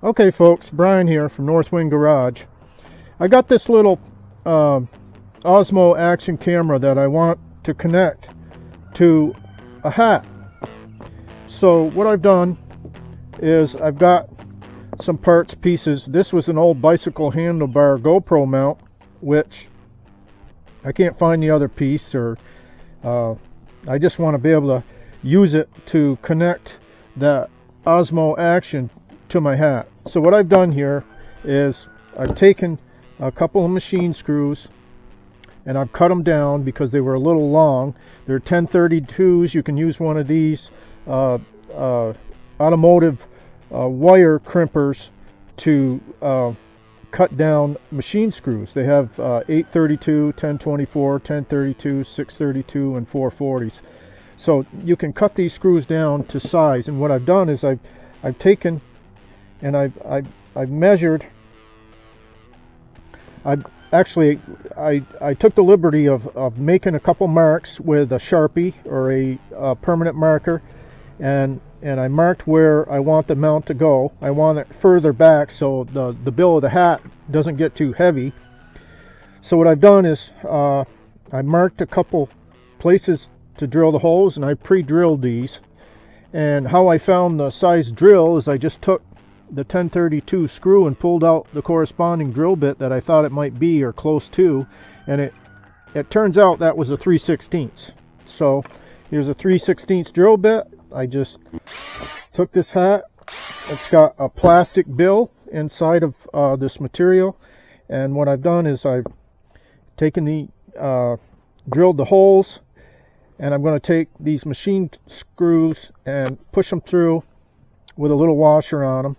Okay folks, Brian here from North Wind Garage. I got this little OSMO Action camera that I want to connect to a hat. So what I've done is I've got some parts pieces. This was an old bicycle handlebar GoPro mount, which I can't find the other piece, or I just want to be able to use it to connect that OSMO Action to my hat. So what I've done here is I've taken a couple of machine screws and I've cut them down because they were a little long. They're 1032s. You can use one of these automotive wire crimpers to cut down machine screws. They have 832, 1024, 1032, 632, and 440s. So you can cut these screws down to size. And what I've done is I've taken and I've measured. I took the liberty of making a couple marks with a Sharpie or a permanent marker, and I marked where I want the mount to go. I want it further back so the bill of the hat doesn't get too heavy. So what I've done is I marked a couple places to drill the holes, and I pre-drilled these. And how I found the size drill is I just took the 1032 screw and pulled out the corresponding drill bit that I thought it might be or close to, and it turns out that was a 3/16. So here's a 3/16 drill bit. I just took this hat. It's got a plastic bill inside of this material, and what I've done is I've taken drilled the holes, and I'm going to take these machine screws and push them through with a little washer on them.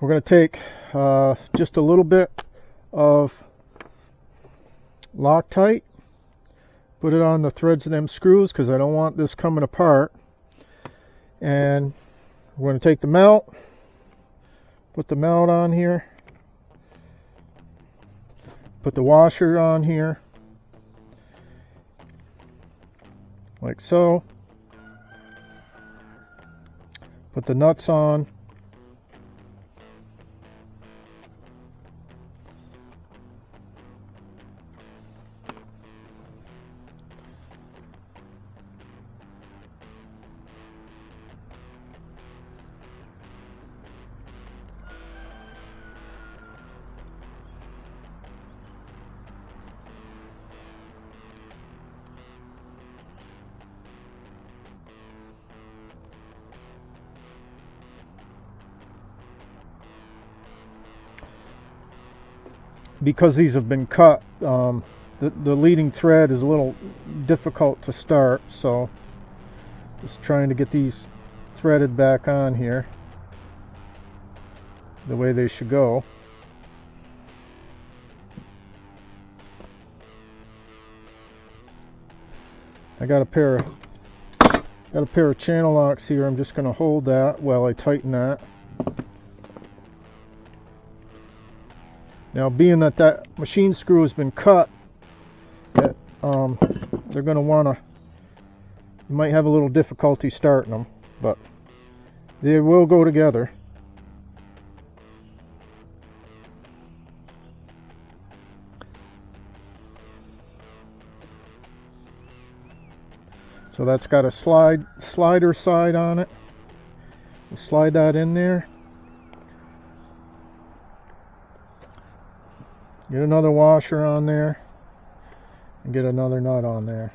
We're going to take just a little bit of Loctite, put it on the threads of them screws because I don't want this coming apart. And we're going to take the mount, put the mount on here, put the washer on here, like so. Put the nuts on. Because these have been cut, the leading thread is a little difficult to start, so just trying to get these threaded back on here the way they should go. I got a pair of channel locks here. I'm just going to hold that while I tighten that. Now, being that machine screw has been cut, they're going to want to, you might have a little difficulty starting them, but they will go together. So that's got a slider side on it. We'll slide that in there. Get another washer on there and get another nut on there.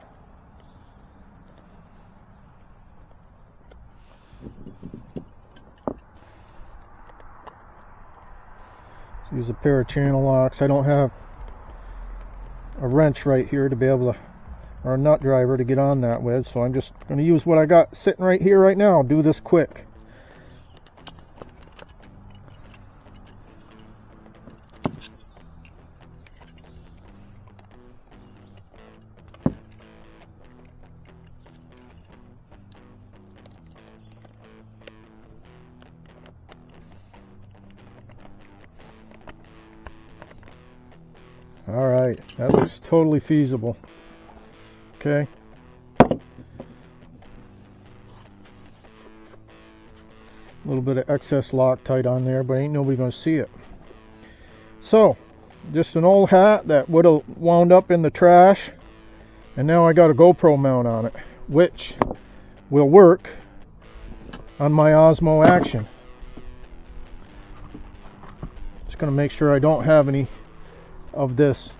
Use a pair of channel locks. I don't have a wrench right here to be able to, or a nut driver to get on that with, so I'm just going to use what I got sitting right here right now. I'll do this quick. Alright, that looks totally feasible. Okay. A little bit of excess Loctite on there, but ain't nobody gonna see it. So, just an old hat that would have wound up in the trash, and now I got a GoPro mount on it, which will work on my OSMO Action. Just gonna make sure I don't have any of this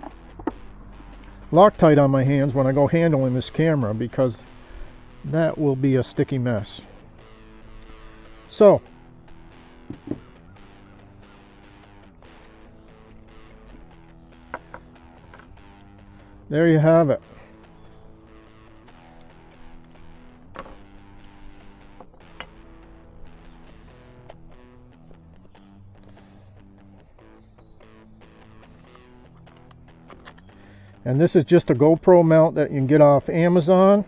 Loctite on my hands when I go handling this camera, because that will be a sticky mess. So, there you have it. And this is just a GoPro mount that you can get off Amazon.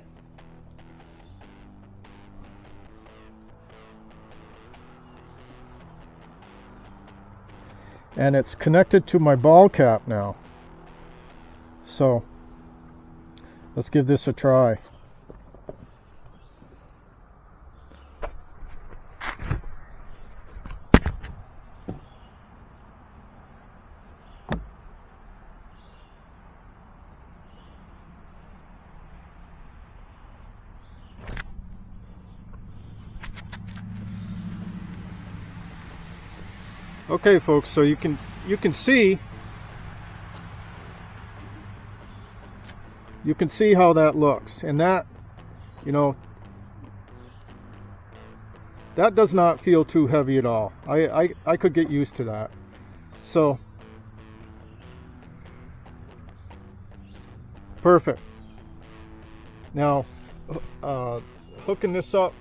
And it's connected to my ball cap now. So, let's give this a try. Okay, folks, so you can see how that looks, and that, you know, that does not feel too heavy at all. I could get used to that. So perfect. Now hooking this up,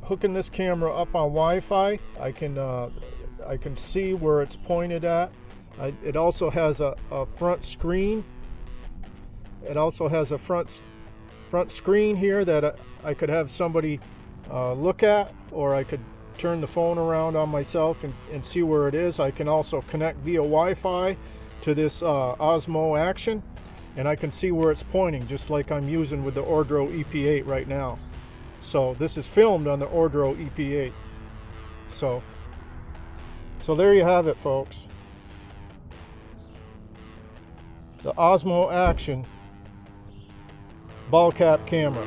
hooking this camera up on Wi-Fi, I can see where it's pointed at. It also has a front screen. It also has a front screen here that I could have somebody look at, or I could turn the phone around on myself and see where it is. I can also connect via Wi-Fi to this OSMO Action, and I can see where it's pointing, just like I'm using with the Ordro EP8 right now. So this is filmed on the Ordro EP8. So there you have it, folks. The OSMO Action Ballcap camera.